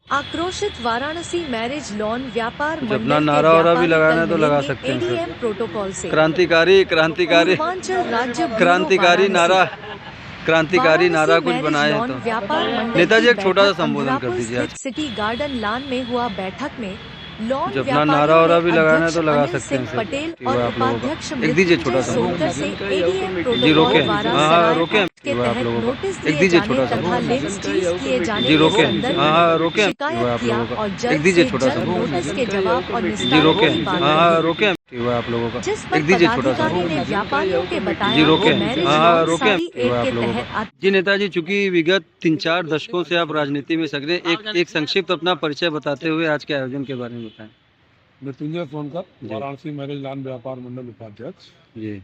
आक्रोशित Varanasi marriage lawn व्यापार कुछ मंडल अपना के नारा वारा भी व्यापारी लगाना है कल तो लगा मिलेंगे सकते हैं सर। एडीएम प्रोटोकॉल से। क्रांतिकारी क्रांतिकारी पूर्वांचल राज्य ब्यूरो क्रांतिकारी नारा, क्रांतिकारी वाराणसी नारा कुछ मैरिज बनाए लॉन तो। व्यापार मंडल नेताजी की एक छोटा सा बैठक संबोधन कर अंधरापुर दीजिए आज। स्थित सिटी गार्डन लॉन में हुआ। बैठक में कुछ लॉन अपना नारा व्यापारियों ने वारा भी लगाना है अध्यक्ष तो लगा अनिल सकते हैं सिंह सर। पटेल ठीक और है आप लोगों का उपाध्यक्ष एक दीजिए छोटा मृत्युंजय सा। सोनकर से एडीएम जी प्रोटोकॉल रोके, द्वारा हाँ सराय रोके एक्ट के ठीक है आप तहत लोगों का नोटिस एक दिए दीजिए जाने छोटा सा। तथा लिंच चीज किए जाने जी के रोके, संदर्भ हाँ हाँ रोके में ठीक है शिकायत आप किया लोगों का और एक जल्द दीजिए से छोटा सा। जल्द नोटिस के जवाब और जी निस्तारण रोके, की बात हाँ हाँ कही। रोके ठीक है आप लोगों का जिस पर एक दीजिए छोटा सा। पदाधिकारी ने व्यापारियों के जी बताया रोके, कि मैरिज हाँ हाँ लॉन रोके साड़ी ठीक है एक्ट आप के लोगों तहत का। जी नेताजी, चूंकि विगत 3-4 दशकों से आप राजनीति में सक्रिय, एक संक्षिप्त अपना परिचय बताते हुए आज के आयोजन के बारे में बताएं। मृत्युंजय सोनकर, वाराणसी मैरिज लॉन व्यापार मंडल उपाध्यक्ष। जी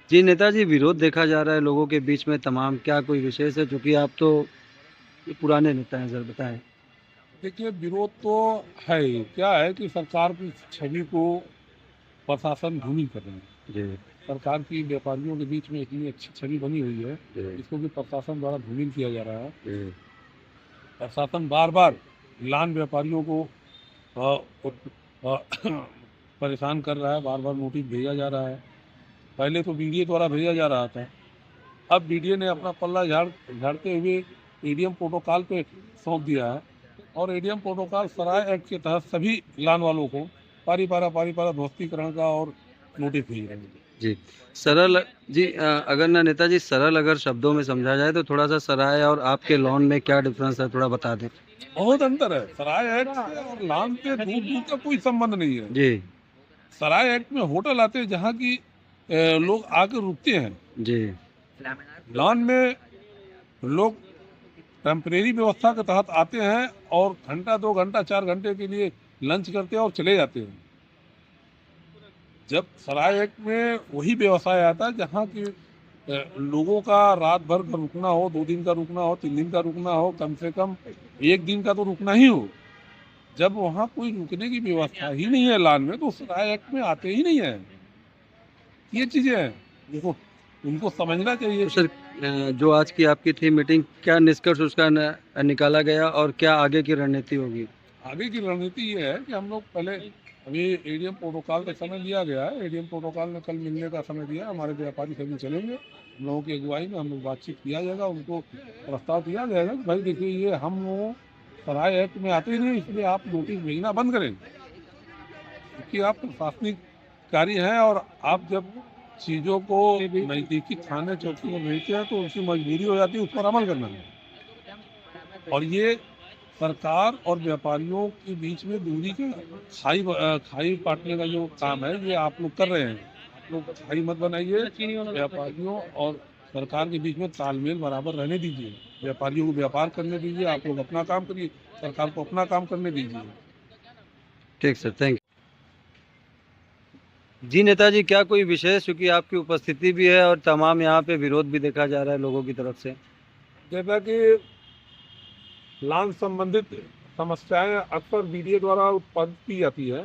जी नेताजी, विरोध देखा जा रहा है लोगों के बीच में तमाम, क्या कोई विशेष है? चूंकि आप तो पुराने नेता हैं सर, बताएं। देखिए, विरोध तो है ही। क्या है कि सरकार की छवि को प्रशासन धूमिल कर रहे हैं। जी सरकार की व्यापारियों के बीच में इतनी अच्छी छवि बनी हुई है, इसको भी प्रशासन द्वारा धूमिल किया जा रहा है। प्रशासन बार बार लॉन व्यापारियों को परेशान कर रहा है, बार बार नोटिस भेजा जा रहा है। पहले तो बीडीए द्वारा भेजा जा रहा था, अब बीडीए ने अपना पल्ला झाड़ते हुए एडीएम प्रोटोकॉल पे सौंप दिया है। और एडीएम प्रोटोकॉल सराय एक्ट के तहत सभी लान वालों को पारी पारा ध्वस्तीकरण का और नोटिस भेज रहे हैं। जी सरल जी अगर ना नेताजी सरल अगर शब्दों में समझा जाए तो थोड़ा सा सराय और आपके लॉन में क्या डिफरेंस है, थोड़ा बता दें। बहुत अंतर है। सराय एक्ट से और लान से दूर दूर का कोई संबंध नहीं है। जी सराय एक्ट में होटल आते हैं जहाँ की लोग आकर रुकते हैं। जी लॉन में लोग टेम्परेरी व्यवस्था के तहत आते हैं और घंटा 2 घंटा 4 घंटे के लिए लंच करते हैं और चले जाते हैं। जब सराय एक्ट में वही व्यवसाय आता है जहाँ की लोगों का रात भर का रुकना हो, 2 दिन का रुकना हो, 3 दिन का रुकना हो, कम से कम 1 दिन का तो रुकना ही हो। जब वहाँ कोई रुकने की व्यवस्था ही नहीं है लॉन में, तो सराय एक्ट में आते ही नहीं है। ये चीजें हैं, उनको उनको समझना चाहिए। तो सर जो आज की आपकी थी मीटिंग, क्या निष्कर्ष उसका निकाला गया और क्या आगे की रणनीति होगी? आगे की रणनीति ये है कि हम लोग पहले, अभी एडीएम प्रोटोकॉल का समय लिया गया है। एडीएम प्रोटोकॉल ने कल मिलने का समय दिया। हमारे व्यापारी सभी चलेंगे, हम लोगों की अगुवाई में हम लोग बातचीत किया जाएगा। उनको प्रस्ताव दिया जाएगा कि भाई देखिए, ये हम लोग सराय एक्ट में आते ही नहीं, इसलिए आप नोटिस भेजना बंद करें, क्योंकि आप प्रशासनिक कार्य हैं और आप जब चीज़ों को नज़दीकी थाने चौकी में भेजते हैं तो उनकी मजबूरी हो जाती है उस पर अमल करना है। और ये सरकार और व्यापारियों के बीच में दूरी के खाई पाटने का जो काम है, ये आप लोग कर रहे हैं। आप लोग खाई मत बनाइए। व्यापारियों और सरकार के बीच में तालमेल बराबर रहने दीजिए। व्यापारियों को व्यापार करने दीजिए, आप लोग अपना काम करिए, सरकार को अपना काम करने दीजिए। ठीक सर, थैंक यू। जी नेताजी, क्या कोई विशेष, क्योंकि आपकी उपस्थिति भी है और तमाम यहाँ पे विरोध भी देखा जा रहा है लोगों की तरफ से। जैसा कि लॉन संबंधित समस्याएं अक्सर बीडीए द्वारा उत्पादित की जाती है,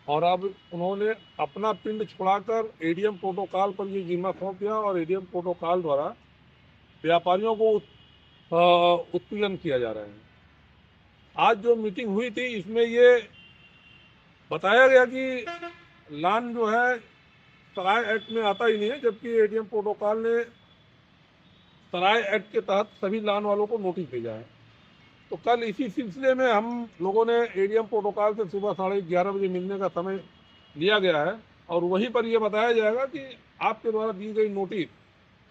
और अब उन्होंने अपना पिंड छुड़ाकर एडीएम प्रोटोकॉल पर ये जिम्मा सौंप दिया और एडीएम प्रोटोकॉल द्वारा व्यापारियों को उत्पीड़न किया जा रहा है। आज जो मीटिंग हुई थी, इसमें ये बताया गया कि लॉन जो है सराय एक्ट में आता ही नहीं है, जबकि एडीएम प्रोटोकॉल ने सराय एक्ट के तहत सभी लॉन वालों को नोटिस भेजा है। तो कल इसी सिलसिले में हम लोगों ने एडीएम प्रोटोकॉल से सुबह 11:30 बजे मिलने का समय लिया गया है, और वहीं पर यह बताया जाएगा कि आपके द्वारा दी गई नोटिस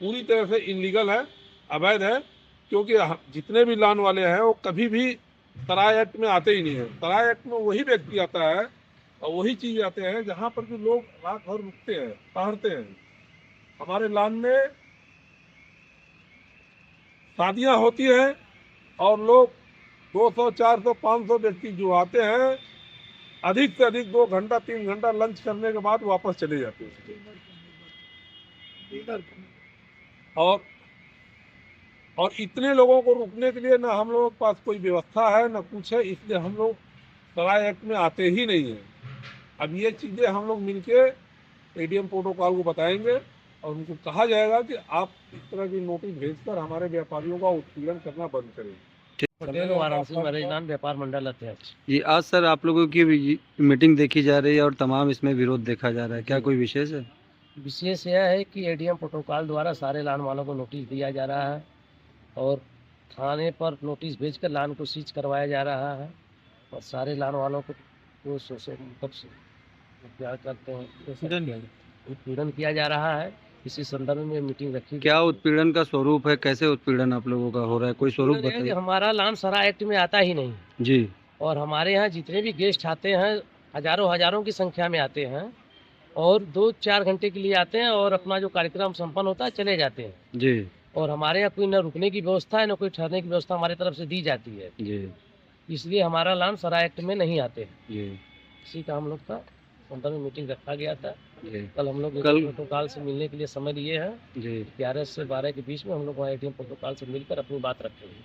पूरी तरह से इनलीगल है, अवैध है, क्योंकि जितने भी लॉन वाले हैं वो कभी भी सराय एक्ट में आते ही नहीं है। सराय एक्ट में वही व्यक्ति आता है और वही चीज़ आते हैं जहाँ पर भी लोग रात भर रुकते हैं, ठहरते हैं। हमारे लॉन में शादियाँ होती हैं और लोग 200, 400, 500 व्यक्ति जो आते हैं, अधिक से अधिक 2 घंटा 3 घंटा लंच करने के बाद वापस चले जाते हैं। और इतने लोगों को रुकने के लिए ना हम लोगों के पास कोई व्यवस्था है ना कुछ है, इसलिए हम लोग सराय एक्ट में आते ही नहीं है। अब ये चीज़ें हम लोग मिलके एडीएम प्रोटोकॉल को बताएंगे और उनको कहा जाएगा कि आप इस तरह की नोटिस भेजकर हमारे व्यापारियों का उत्पीड़न करना बंद करें। पटेल, वाराणसी मरेजनान व्यापार मंडल अध्यक्ष। जी आज सर आप लोगों की मीटिंग देखी जा रही है और तमाम इसमें विरोध देखा जा रहा है, क्या कोई विशेष है? विशेष यह है कि एडीएम प्रोटोकॉल द्वारा सारे लान वालों को नोटिस दिया जा रहा है और थाने पर नोटिस भेजकर लान को सीज करवाया जा रहा है और सारे लान वालों को क्या करते हैं, उत्पीड़न किया जा रहा है। इसी संदर्भ में मीटिंग रखी। क्या उत्पीड़न का स्वरूप है, कैसे उत्पीड़न आप लोगों का हो रहा है, कोई स्वरूप उत्पीड़न है कि बताइए। हमारा लान सरा एक्ट में आता ही नहीं जी और हमारे यहाँ जितने भी गेस्ट आते हैं हजारों की संख्या में आते हैं और 2-4 घंटे के लिए आते हैं और अपना जो कार्यक्रम संपन्न होता है चले जाते हैं। जी और हमारे यहाँ कोई न रुकने की व्यवस्था है न कोई ठहरने की व्यवस्था हमारी तरफ से दी जाती है, जी इसलिए हमारा लान सरा एक्ट में नहीं आते हैं। जी इसी का हम लोग का संदर्भ में मीटिंग रखा गया था। जी कल हम लोग कल- प्रोटोकॉल से मिलने के लिए समय लिए हैं। जी 11 से 12 के बीच में हम लोग वहाँ एडीएम प्रोटोकॉल से मिलकर अपनी बात रखेंगे।